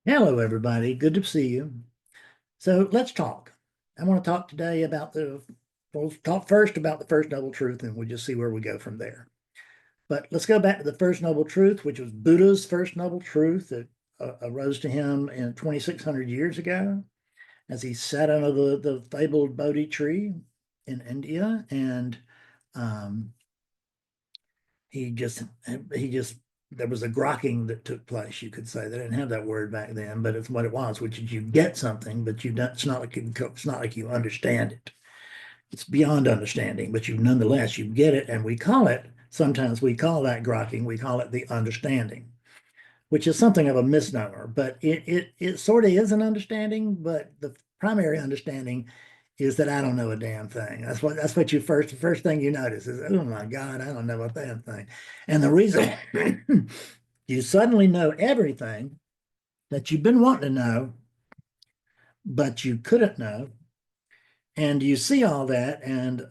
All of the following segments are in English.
Hello, everybody. Good to see you. So let's talk. I want to talk today about we'll talk first about the first noble truth, and we'll just see where we go from there. But let's go back to the first noble truth, which was Buddha's first noble truth that arose to him in 2,600 years ago as he sat under the fabled Bodhi tree in India. And um, he just he just there was a grokking that took place. You could say they didn't have that word back then, but it's what it was, which is you get something, but you don't. It's not like you understand it. It's beyond understanding, but you nonetheless you get it, and we call it. Sometimes we call that grokking. We call it the understanding, which is something of a misnomer, but it sort of is an understanding. But the primary understanding is that I don't know a damn thing. That's what the first thing you notice is, oh my God, I don't know a damn thing. And the reason you suddenly know everything that you've been wanting to know, but you couldn't know, and you see all that, and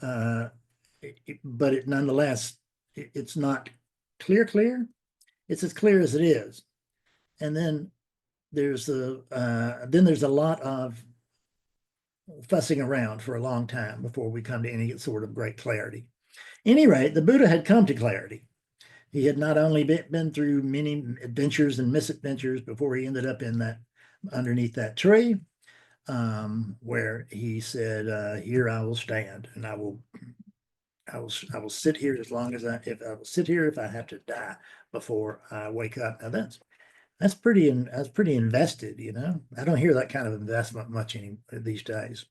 but it nonetheless it's not clear. It's as clear as it is, and then there's a lot of fussing around for a long time before we come to any sort of great clarity. Any rate, the Buddha had come to clarity. He had not only been through many adventures and misadventures before he ended up in that underneath that tree, where he said, "Here I will stand, and I will sit here as long as I will sit here if I have to die before I wake up." Now that's pretty invested, you know. I don't hear that kind of investment much any these days.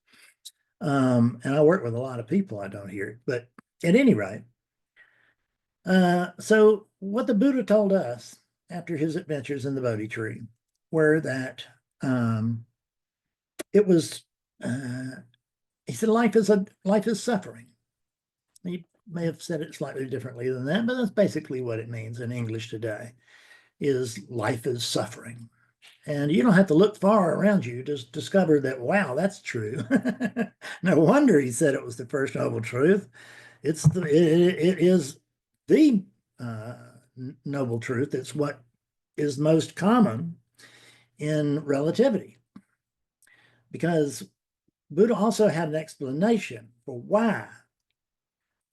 And I work with a lot of people. I don't hear it, but at any rate, so what the Buddha told us after his adventures in the Bodhi tree were that it was. He said, life is suffering." He may have said it slightly differently than that, but that's basically what it means in English today. Is life is suffering. And you don't have to look far around you to discover that, wow, that's true. No wonder he said it was the first noble truth. It is the uh, noble truth. It's what is most common in relativity, because Buddha also had an explanation for why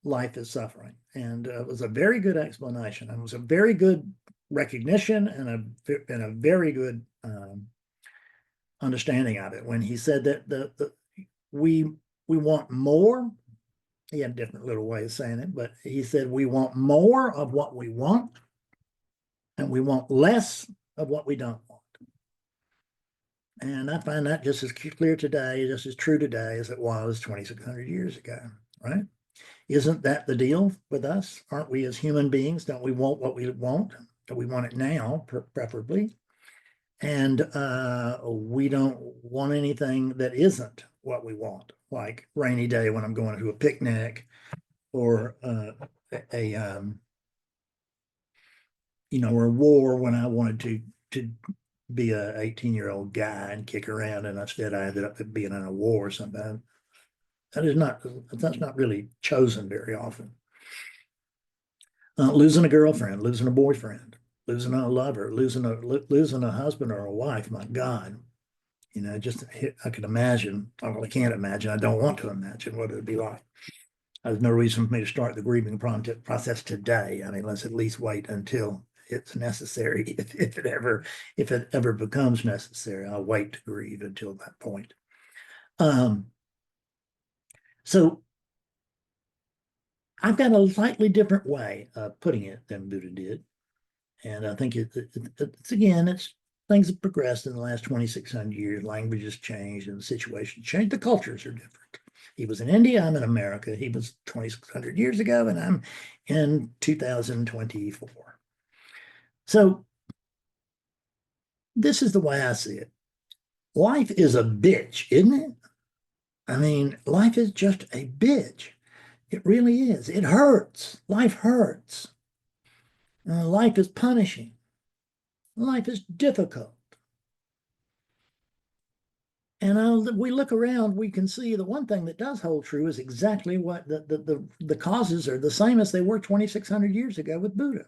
life is suffering, and it was a very good explanation, and it was a very good recognition, and a very good understanding of it when he said that we we want more. He had a different little way of saying it, but he said we want more of what we want, and we want less of what we don't want. And I find that just as clear today, just as true today as it was 2,600 years ago, right? Isn't that the deal with us? Aren't we as human beings? Don't we want what we want? We want it now, preferably. And we don't want anything that isn't what we want, like rainy day when I'm going to a picnic, or a or war when I wanted to be a 18-year-old guy and kick around, and instead I ended up being in a war or something. That's not really chosen very often. Losing a girlfriend, losing a boyfriend, losing a lover, losing a husband or a wife. My God, just I can imagine. Well, I can't imagine. I don't want to imagine what it would be like. There's no reason for me to start the grieving process today. I mean, let's at least wait until it's necessary. If it ever becomes necessary, I'll wait to grieve until that point. Um, so I've got a slightly different way of putting it than Buddha did. And I think it's things have progressed in the last 2,600 years. Language has changed and the situation changed. The cultures are different. He was in India, I'm in America. He was 2,600 years ago, and I'm in 2024. So this is the way I see it. Life is a bitch, isn't it? I mean, life is just a bitch. It really is. It hurts. Life hurts. Life is punishing. Life is difficult. And we look around, we can see the one thing that does hold true is exactly what the causes are the same as they were 2,600 years ago with Buddha.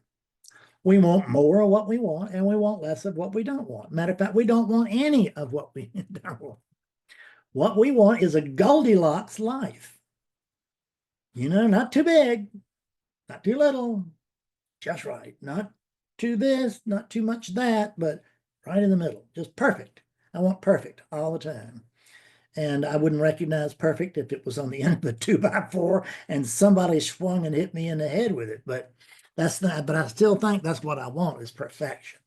We want more of what we want, and we want less of what we don't want. Matter of fact, we don't want any of what we don't want. What we want is a Goldilocks life. Not too big, not too little, just right. Not too this, not too much that, but right in the middle, just perfect. I want perfect all the time. And I wouldn't recognize perfect if it was on the end of a 2x4 and somebody swung and hit me in the head with it. But that's not, but I still think that's what I want is perfection.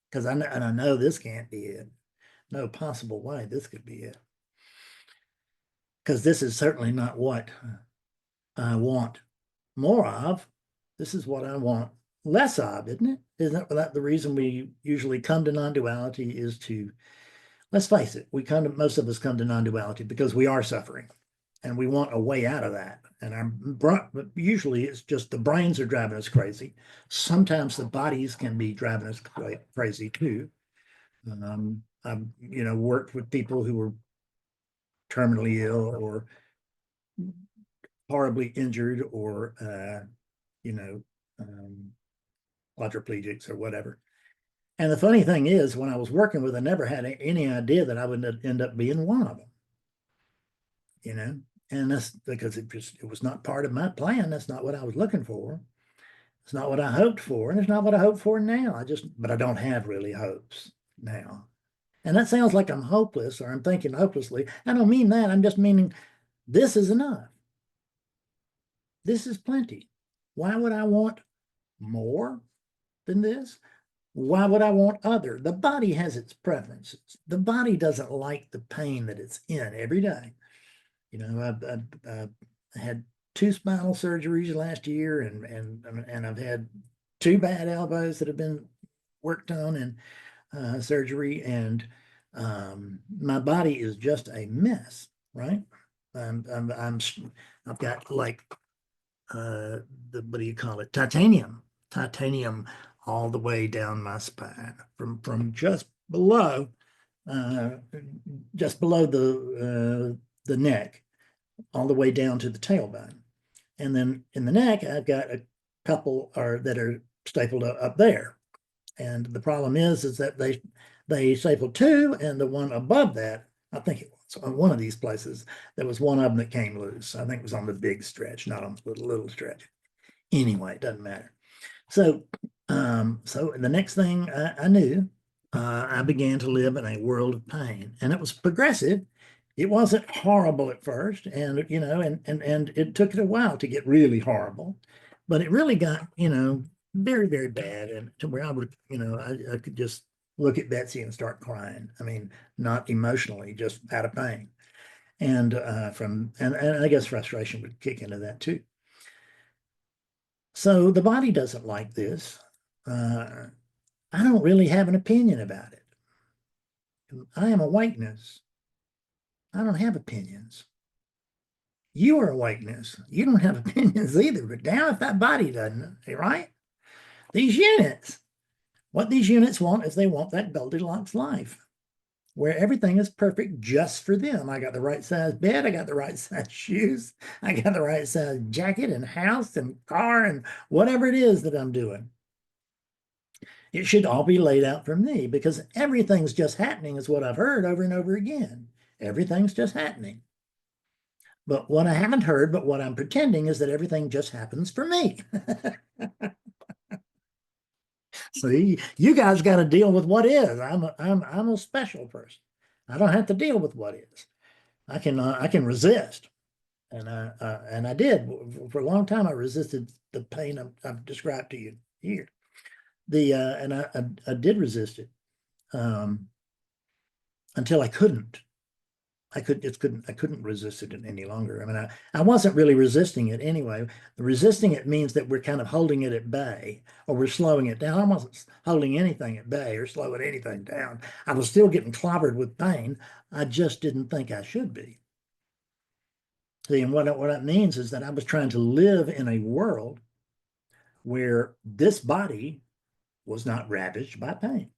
Because I know this can't be it. No possible way this could be it. Because this is certainly not what I want more of. This is what I want less of, isn't it? Isn't that the reason we usually come to non-duality is to, let's face it, most of us come to non-duality because we are suffering and we want a way out of that. And usually it's just the brains are driving us crazy. Sometimes the bodies can be driving us crazy too. I've worked with people who were terminally ill or horribly injured or quadriplegics or whatever. And the funny thing is, when I was working with, I never had any idea that I would end up being one of them. And that's because it was not part of my plan. That's not what I was looking for. It's not what I hoped for, and it's not what I hope for now. But I don't have really hopes now. And that sounds like I'm hopeless or I'm thinking hopelessly. I don't mean that. I'm just meaning this is enough. This is plenty. Why would I want more than this? Why would I want other? The body has its preferences. The body doesn't like the pain that it's in every day. I had 2 spinal surgeries last year, and I've had 2 bad elbows that have been worked on in surgery, and my body is just a mess, right? I've got like what do you call it? Titanium all the way down my spine from just below the neck all the way down to the tailbone. And then in the neck, I've got a couple that are stapled up there. And the problem is that they stapled 2, and the one above that, I think it was on one of these places, there was one of them that came loose. I think it was on the big stretch, not on the little stretch. Anyway, it doesn't matter. So the next thing I knew, I began to live in a world of pain, and it was progressive. It wasn't horrible at first, and and it took it a while to get really horrible, but it really got very, very bad, and to where I would I could just look at Betsy and start crying. I mean, not emotionally, just out of pain, and and I guess frustration would kick into that too. So the body doesn't like this. I don't really have an opinion about it. I am awakeness. I don't have opinions. You are awakeness. You don't have opinions either, but damn if that body doesn't, right? These units, what these units want is they want that Goldilocks life where everything is perfect just for them. I got the right size bed. I got the right size shoes. I got the right size jacket and house and car and whatever it is that I'm doing. It should all be laid out for me because everything's just happening is what I've heard over and over again. Everything's just happening. But what I haven't heard, but what I'm pretending is that everything just happens for me. See, you guys got to deal with what is. I'm a special person. I don't have to deal with what is. I can resist, and I did for a long time. I resisted the pain I've described to you here. And I did resist it until I couldn't. I couldn't resist it any longer. I mean, I wasn't really resisting it anyway. Resisting it means that we're kind of holding it at bay or we're slowing it down. I wasn't holding anything at bay or slowing anything down. I was still getting clobbered with pain. I just didn't think I should be. See, and what that means is that I was trying to live in a world where this body was not ravaged by pain.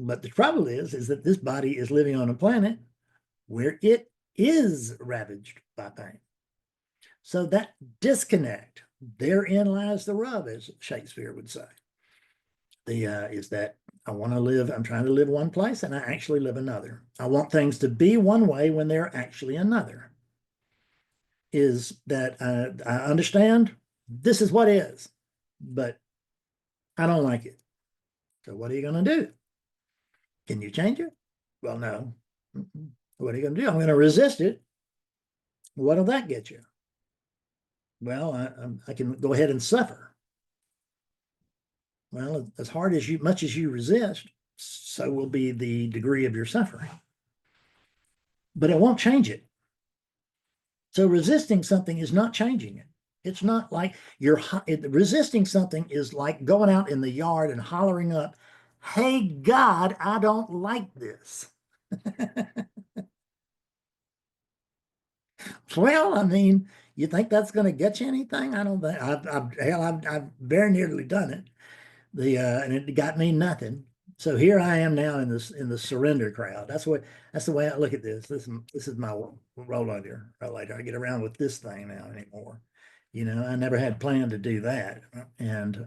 But the trouble is that this body is living on a planet where it is ravaged by pain. So that disconnect therein lies the rub, as Shakespeare would say. Is that I'm trying to live one place and I actually live another. I want things to be one way when they're actually another. Is that I understand this is what is, but I don't like it. So what are you going to do? Can you change it? Well, no. What are you going to do? I'm going to resist it. What'll that get you? Well, I can go ahead and suffer. Well, as much as you resist, so will be the degree of your suffering. But it won't change it. So resisting something is not changing it. It's not like resisting something is like going out in the yard and hollering up, "Hey, God, I don't like this." Well, I mean, you think that's going to get you anything? I don't think. I've very nearly done it. And it got me nothing. So here I am now in the surrender crowd. That's the way I look at this. This is my roll under right later. I get around with this thing now anymore. I never had planned to do that, and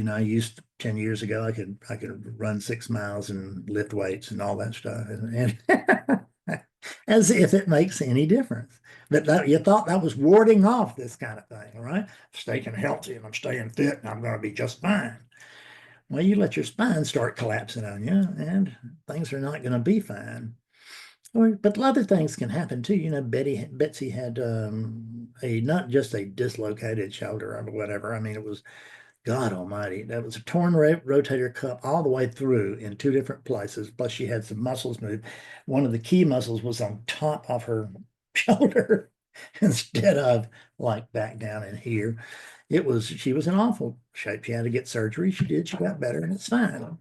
I used 10 years ago. I could run 6 miles and lift weights and all that stuff, and as if it makes any difference. But you thought that was warding off this kind of thing, right? Staying healthy and I'm staying fit and I'm going to be just fine. Well, you let your spine start collapsing on you, and things are not going to be fine. But other things can happen too. Betsy had a not just a dislocated shoulder or whatever. I mean, it was God Almighty. That was a torn rotator cuff all the way through in two different places. Plus, she had some muscles moved. One of the key muscles was on top of her shoulder instead of like back down in here. She was in awful shape. She had to get surgery. She did. She got better, and it's fine.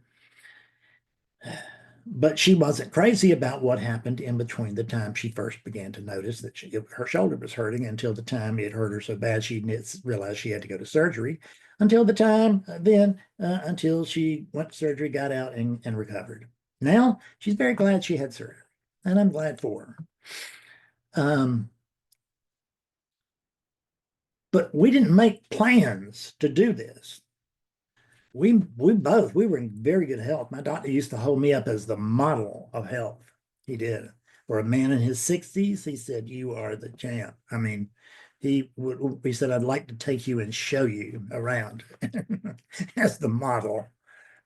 But she wasn't crazy about what happened in between the time she first began to notice that her shoulder was hurting until the time it hurt her so bad she realized she had to go to surgery, until the time until she went to surgery, got out, and recovered. Now she's very glad she had surgery, and I'm glad for her. But we didn't make plans to do this. We were in very good health. My doctor used to hold me up as the model of health. He did. For a man in his 60s, he said, "You are the champ." I mean, he said, "I'd like to take you and show you around as the model."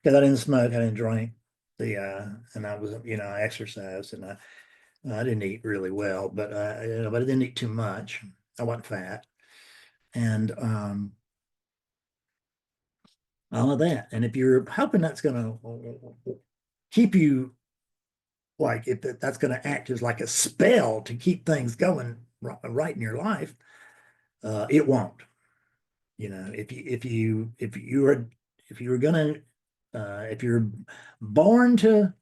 Because I didn't smoke, I didn't drink. And I was, I exercised, and I didn't eat really well, but but I didn't eat too much. I wasn't fat. And all of that. And if you're hoping that's going to keep you, like if that's going to act as like a spell to keep things going right in your life, it won't. If you were going to if you're born to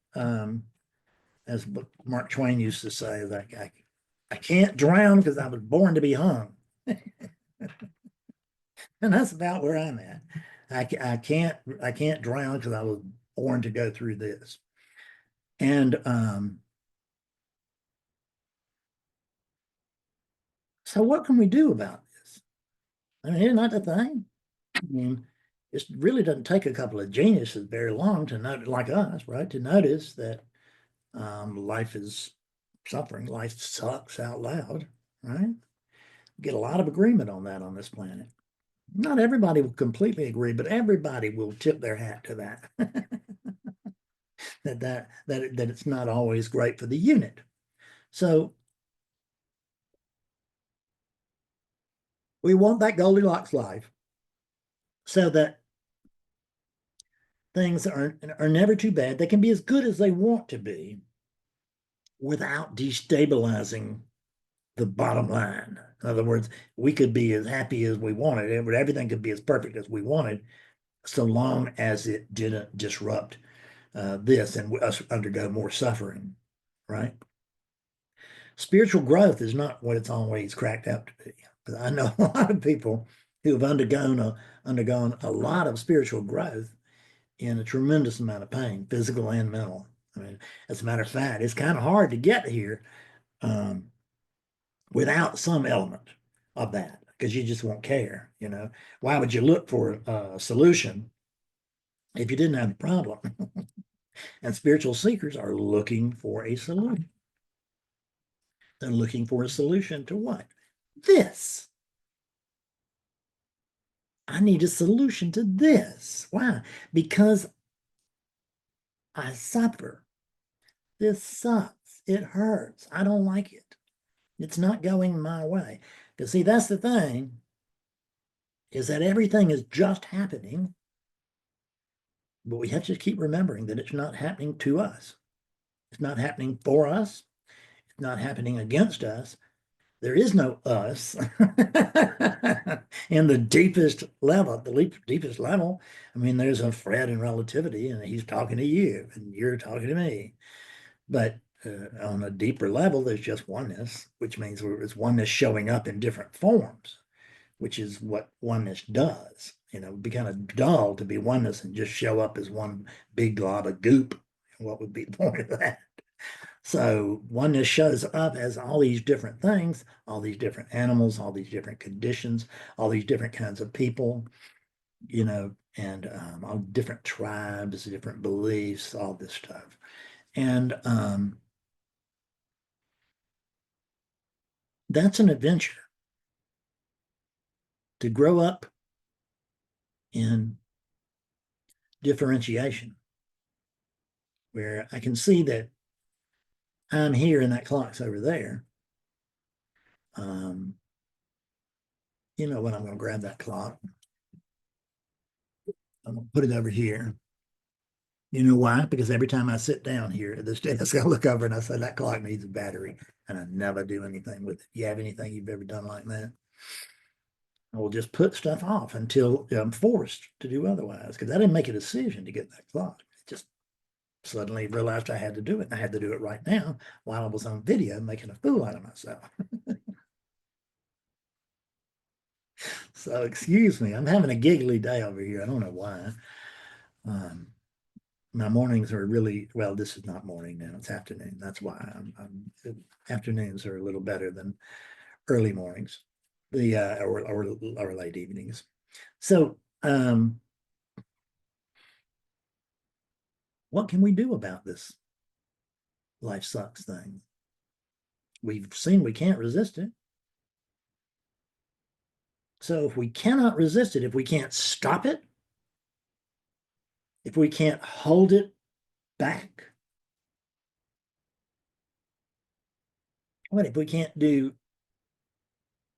as Mark Twain used to say, like I can't drown because I was born to be hung. And that's about where I'm at. I can't drown because I was born to go through this. And so what can we do about this? I mean, isn't that the thing? I mean, it really doesn't take a couple of geniuses very long to know, like us, right? To notice that life is suffering, life sucks out loud, right? Get a lot of agreement on that on this planet. Not everybody will completely agree, but everybody will tip their hat to that. that it's not always great for the unit. So we want that Goldilocks life so that things are never too bad. They can be as good as they want to be without destabilizing the bottom line. In other words, we could be as happy as we wanted, and everything could be as perfect as we wanted, so long as it didn't disrupt this and us undergo more suffering, right? Spiritual growth is not what it's always cracked up to be. Because I know a lot of people who have undergone a lot of spiritual growth in a tremendous amount of pain, physical and mental. I mean, as a matter of fact, it's kind of hard to get here without some element of that. because you just won't care, you know. Why would you look for a solution if you didn't have a problem? And spiritual seekers are looking for a solution. They're looking for a solution to what? This. I need a solution to this. Why? Because I suffer. This sucks. It hurts. I don't like it. It's not going my way. Because see, that's the thing, is that everything is just happening, but we have to keep remembering that it's not happening to us. It's not happening for us. It's not happening against us. There is no us in the deepest level, the deepest level. I mean, there's a Fred in relativity, and he's talking to you, and you're talking to me. But on a deeper level, there's just oneness, which means it's oneness showing up in different forms, which is what oneness does. You know, it'd be kind of dull to be oneness and just show up as one big glob of goop. What would be the point of that? So oneness shows up as all these different things, all these different animals, all these different conditions, all these different kinds of people, you know, and all different tribes, different beliefs, all this stuff. And that's an adventure to grow up in differentiation, where I can see that I'm here and that clock's over there. You know when I'm going to grab that clock, I'm going to put it over here. You know why? Because every time I sit down here at this desk, I look over and I say, that clock needs a battery, and I never do anything with it. You have anything you've ever done like that? I will just put stuff off until I'm forced to do otherwise, because I didn't make a decision to get that clock. It just suddenly realized I had to do it. And I had to do it right now while I was on video making a fool out of myself. So excuse me, I'm having a giggly day over here. I don't know why. My mornings are really, well, this is not morning now, it's afternoon. That's why afternoons are a little better than early mornings, or late evenings. So what can we do about this life sucks thing? We've seen we can't resist it. So if we cannot resist it, if we can't stop it, if we can't hold it back, what if we can't do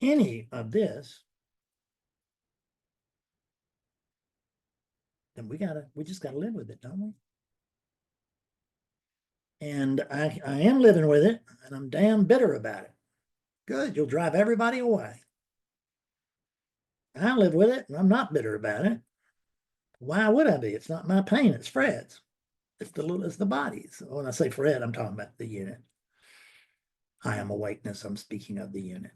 any of this, then we just gotta live with it, don't we? And I am living with it, and I'm damn bitter about it. Good, you'll drive everybody away. I live with it, and I'm not bitter about it. Why would I be? It's not my pain, it's Fred's. It's the body's. When I say Fred, I'm talking about the unit. I am awakeness, I'm speaking of the unit.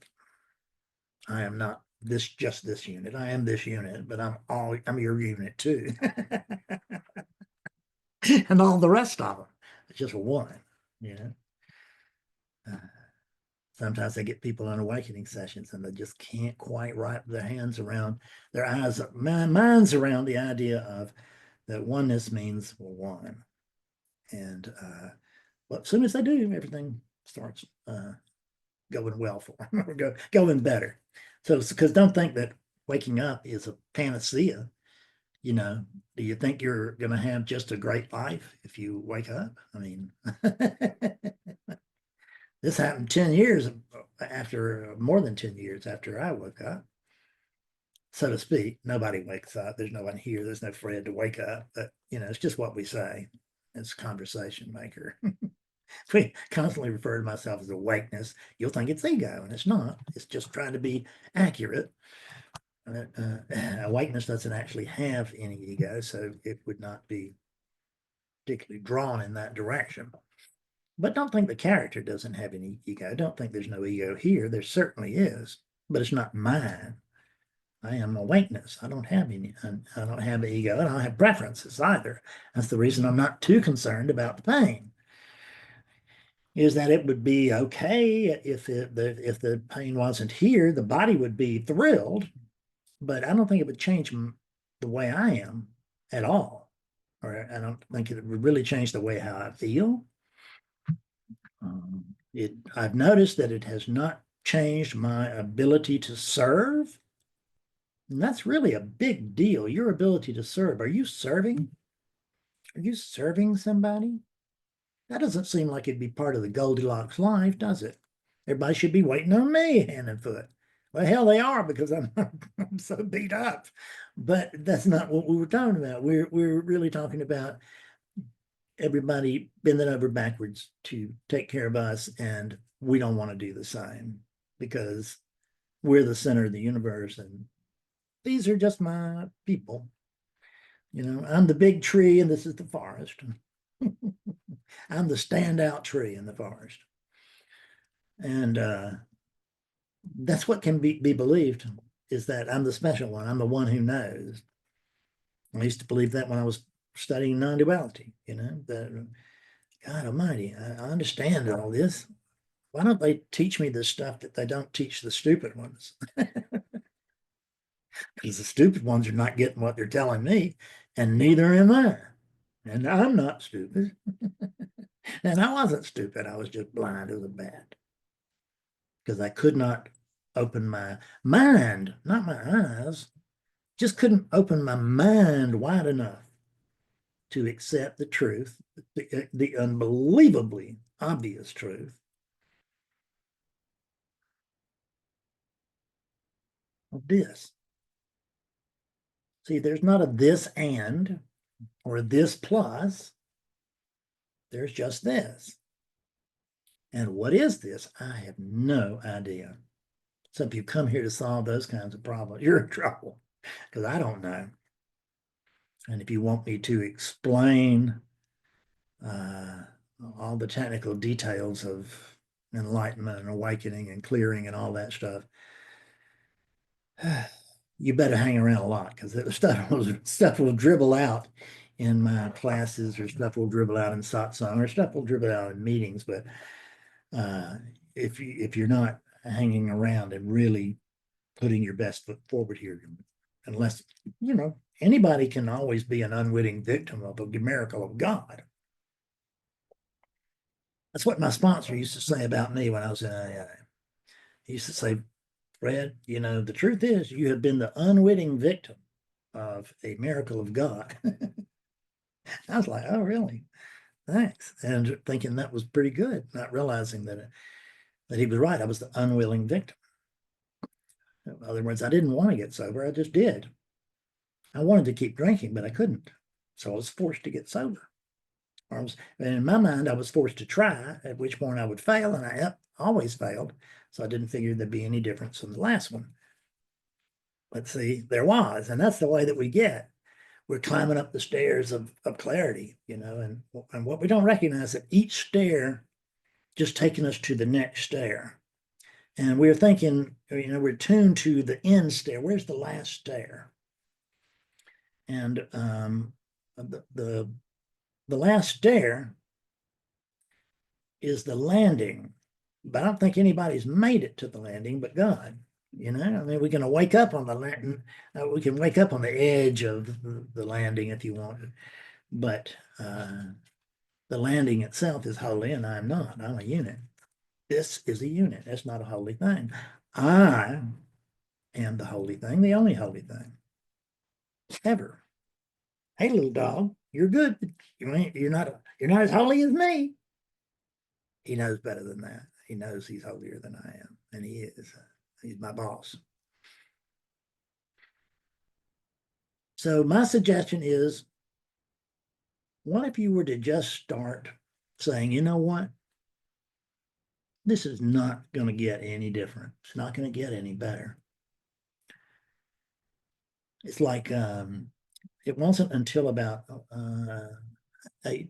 I am not just this unit. I am this unit, but I'm your unit too. And all the rest of them. It's just one, you know. Sometimes I get people in awakening sessions and they just can't quite wrap their hands around, their minds around the idea of that oneness means we're one. And but as soon as they do, everything starts going well for them, or going better. So, because don't think that waking up is a panacea. You know, do you think you're going to have just a great life if you wake up? I mean, this happened 10 years after, more than 10 years after I woke up, so to speak. Nobody wakes up. There's no one here. There's no Fred to wake up. But, you know, it's just what we say. It's conversation maker. If we constantly refer to myself as awakeness, you'll think it's ego, and it's not. It's just trying to be accurate. Awakeness doesn't actually have any ego, so it would not be particularly drawn in that direction. But don't think the character doesn't have any ego. Don't think there's no ego here. There certainly is, but it's not mine. I am awakeness. I don't have any. I don't have ego. I don't have preferences either. That's the reason I'm not too concerned about the pain. is that it would be okay if the pain wasn't here, the body would be thrilled, but I don't think it would change the way I am at all. Or I don't think it would really change the way how I feel. I've noticed that it has not changed my ability to serve. And that's really a big deal, your ability to serve. Are you serving? Are you serving somebody? That doesn't seem like it'd be part of the Goldilocks life, does it? Everybody should be waiting on me hand and foot. Well, hell, they are because I'm so beat up. But that's not what we were talking about. We're really talking about everybody bending over backwards to take care of us, and we don't want to do the same because we're the center of the universe, and these are just my people. You know, I'm the big tree, and this is the forest. I'm the standout tree in the forest, and that's what can be believed, is that I'm the special one. I'm the one who knows. I used to believe that when I was studying non-duality. You know, that God Almighty, I understand all this. Why don't they teach me the stuff that they don't teach the stupid ones? Because the stupid ones are not getting what they're telling me, and neither am I. And I'm not stupid. And I wasn't stupid. I was just blind as a bat because I could not open my mind, not my eyes, just couldn't open my mind wide enough to accept the truth, the unbelievably obvious truth of this. See, there's not a this and or a this plus. There's just this. And what is this? I have no idea. So if you come here to solve those kinds of problems, you're in trouble because I don't know. And if you want me to explain uh, all the technical details of enlightenment and awakening and clearing and all that stuff, you better hang around a lot because stuff will dribble out in my classes, or stuff will dribble out in satsang, or stuff will dribble out in meetings. But if you're not hanging around and really putting your best foot forward here, unless anybody can always be an unwitting victim of a miracle of God. That's what my sponsor used to say about me when I was in AA. He used to say, Fred, the truth is you have been the unwitting victim of a miracle of God. I was like, oh, really? Thanks. And thinking that was pretty good, not realizing that he was right. I was the unwilling victim. In other words, I didn't want to get sober. I just did. I wanted to keep drinking, but I couldn't. So I was forced to get sober. And in my mind, I was forced to try, at which point I would fail, and I always failed. So I didn't figure there'd be any difference from the last one. But see, there was, and that's the way that we get. We're climbing up the stairs of clarity, and what we don't recognize that each stair just taking us to the next stair. And we're thinking, we're tuned to the end stair. Where's the last stair? And the last stair is the landing. But I don't think anybody's made it to the landing but God. I mean, we can wake up on the landing. We can wake up on the edge of the landing if you want, but the landing itself is holy, and I'm not. I'm a unit. This is a unit. It's not a holy thing. I am the holy thing, the only holy thing ever. Hey, little dog, you're good. You're not as holy as me. He knows better than that. He knows he's holier than I am, and he is. He's my boss. So my suggestion is, what if you were to just start saying, you know what? This is not going to get any different. It's not going to get any better. It's like it wasn't until about 18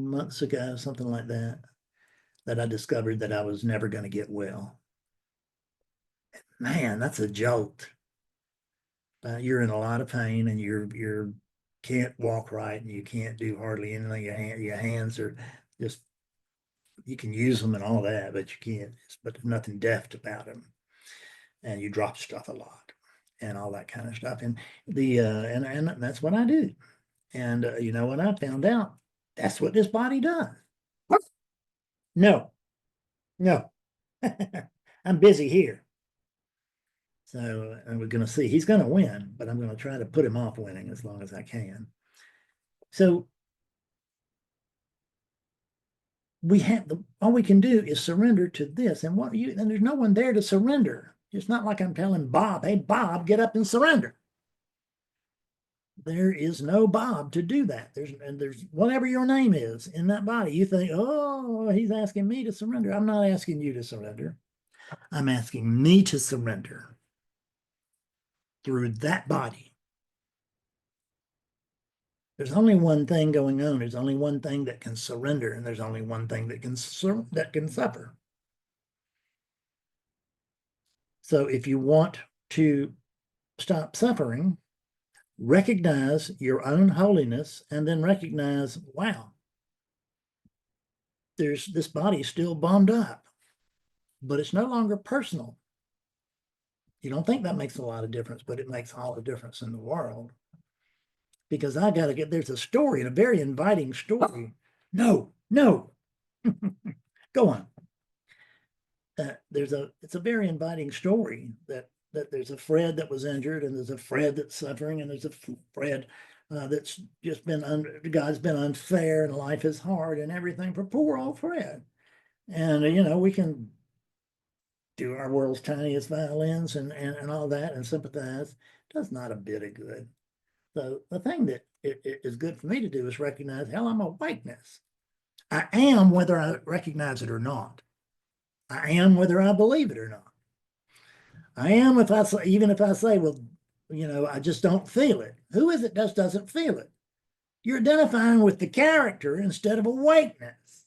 months ago, something like that, that I discovered that I was never going to get well. Man, that's a jolt. You're in a lot of pain, and you're can't walk right and you can't do hardly anything. Your hands are just, you can use them and all that, but you can't, but there's nothing deft about them. And you drop stuff a lot and all that kind of stuff. And and that's what I do. And you know what I found out? That's what this body does. No, no. I'm busy here. So, and we're going to see. He's going to win, but I'm going to try to put him off winning as long as I can. So we have all we can do is surrender to this. And and there's no one there to surrender. It's not like I'm telling Bob, hey, Bob, get up and surrender. There is no Bob to do that. There's whatever your name is in that body. You think, oh, he's asking me to surrender. I'm not asking you to surrender. I'm asking me to surrender through that body. There's only one thing going on. There's only one thing that can surrender, and there's only one thing that can suffer. So if you want to stop suffering, recognize your own holiness, and then recognize, wow, this body still bombed up, but it's no longer personal. You don't think that makes a lot of difference, but it makes all the difference in the world. Because I got to get, there's a story, and a very inviting story. No, go on. It's a very inviting story that there's a Fred that was injured, and there's a Fred that's suffering, and there's a Fred that's just God's been unfair, and life is hard and everything for poor old Fred. And we can do our world's tiniest violins and all that and sympathize. Does not a bit of good. So the thing that is good for me to do is recognize, hell, I'm awakeness. I am whether I recognize it or not. I am whether I believe it or not. I am even if I say, well, I just don't feel it. Who is it that doesn't feel it? You're identifying with the character instead of awakeness.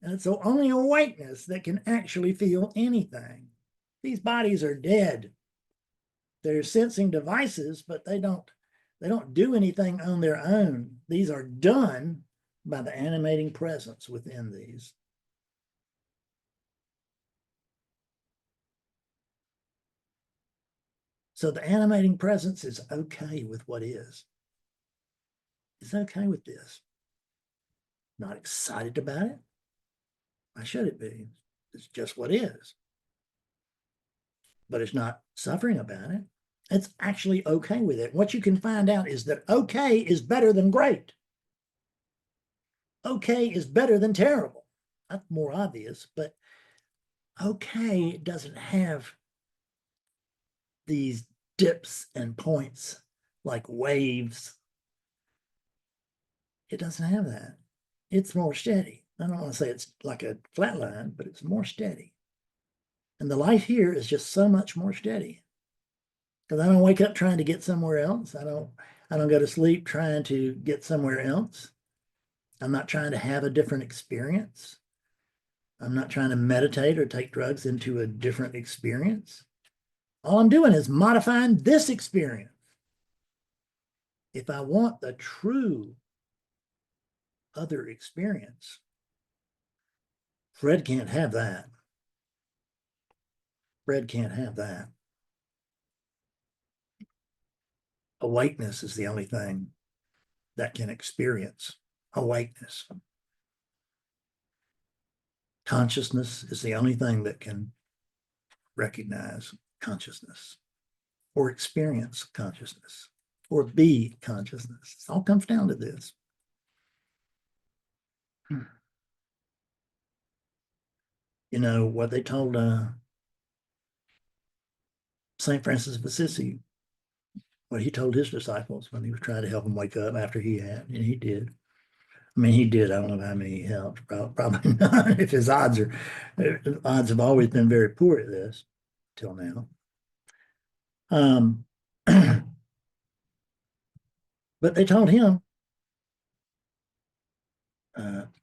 And it's only awakeness that can actually feel anything. These bodies are dead. They're sensing devices, but they don't do anything on their own. These are done by the animating presence within these. So the animating presence is okay with what is. It's okay with this. Not excited about it. Why should it be? It's just what is. But it's not suffering about it. It's actually okay with it. What you can find out is that okay is better than great. Okay is better than terrible. That's more obvious, but okay doesn't have these dips and points like waves. It doesn't have that. It's more steady. I don't want to say it's like a flat line, but it's more steady. And the life here is just so much more steady. Because I don't wake up trying to get somewhere else. I don't go to sleep trying to get somewhere else. I'm not trying to have a different experience. I'm not trying to meditate or take drugs into a different experience. All I'm doing is modifying this experience. If I want the true other experience, Fred can't have that. Fred can't have that. Awakeness is the only thing that can experience awakeness. Consciousness is the only thing that can recognize consciousness or experience consciousness or be consciousness. It all comes down to this. You know what they told St. Francis of Assisi, what he told his disciples when he was trying to help them wake up after he had, and he did. I mean, he did. I don't know how many he helped. Probably not. If his odds have always been very poor at this till now. But they told him,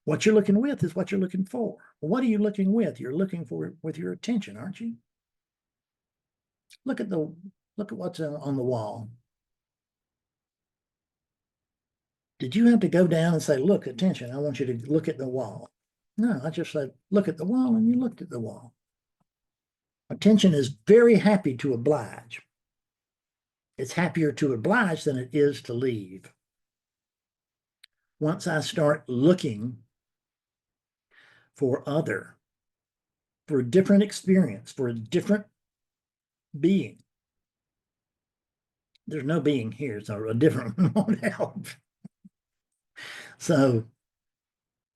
what you're looking with is what you're looking for. Well, what are you looking with? You're looking for with your attention, aren't you? Look at what's on the wall. Did you have to go down and say, look, attention, I want you to look at the wall? No, I just said, look at the wall, and you looked at the wall. Attention is very happy to oblige. It's happier to oblige than it is to leave. Once I start looking for a different experience, for a different being, there's no being here, so a different one won't help. So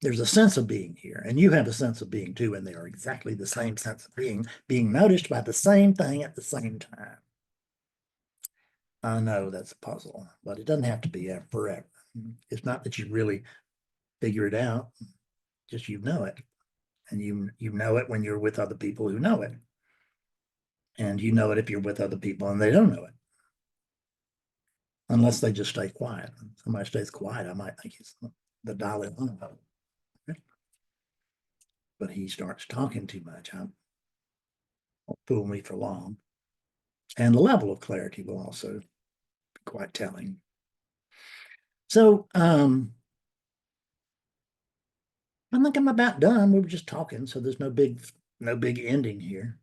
there's a sense of being here, and you have a sense of being too, and they are exactly the same sense of being noticed by the same thing at the same time. I know that's a puzzle, but it doesn't have to be forever. It's not that you really figure it out, just you know it. And you know it when you're with other people who know it. And you know it if you're with other people and they don't know it. Unless they just stay quiet. If somebody stays quiet, I might think he's the Dalai Lama. But he starts talking too much. Won't fool me for long. And the level of clarity will also be quite telling. So I think I'm about done. We were just talking, so there's no big ending here.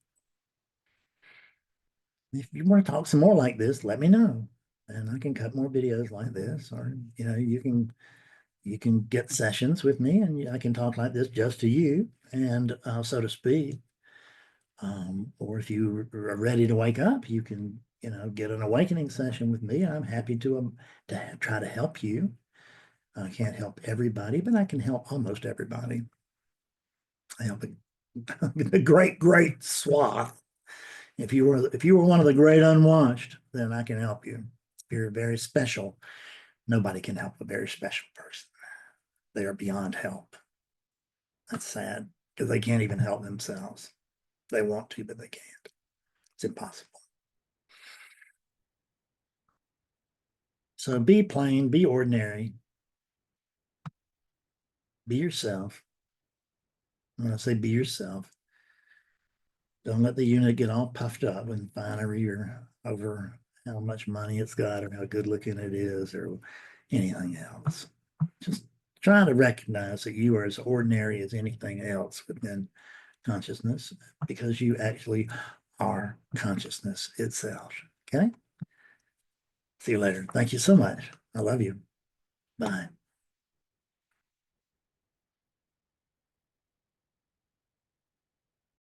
If you want to talk some more like this, let me know, and I can cut more videos like this, or you can get sessions with me, and I can talk like this just to you, and so to speak. Or if you are ready to wake up, you can get an awakening session with me. I'm happy to try to help you. I can't help everybody, but I can help almost everybody. I help a great swath. If you were one of the great unwatched, then I can help you. If you're very special, nobody can help a very special person. They are beyond help. That's sad because they can't even help themselves. They want to, but they can't. It's impossible. So be plain, be ordinary, be yourself. When I say be yourself, don't let the unit get all puffed up with finery or over how much money it's got or how good looking it is or anything else. Just try to recognize that you are as ordinary as anything else within consciousness because you actually are consciousness itself. Okay? See you later. Thank you so much. I love you. Bye.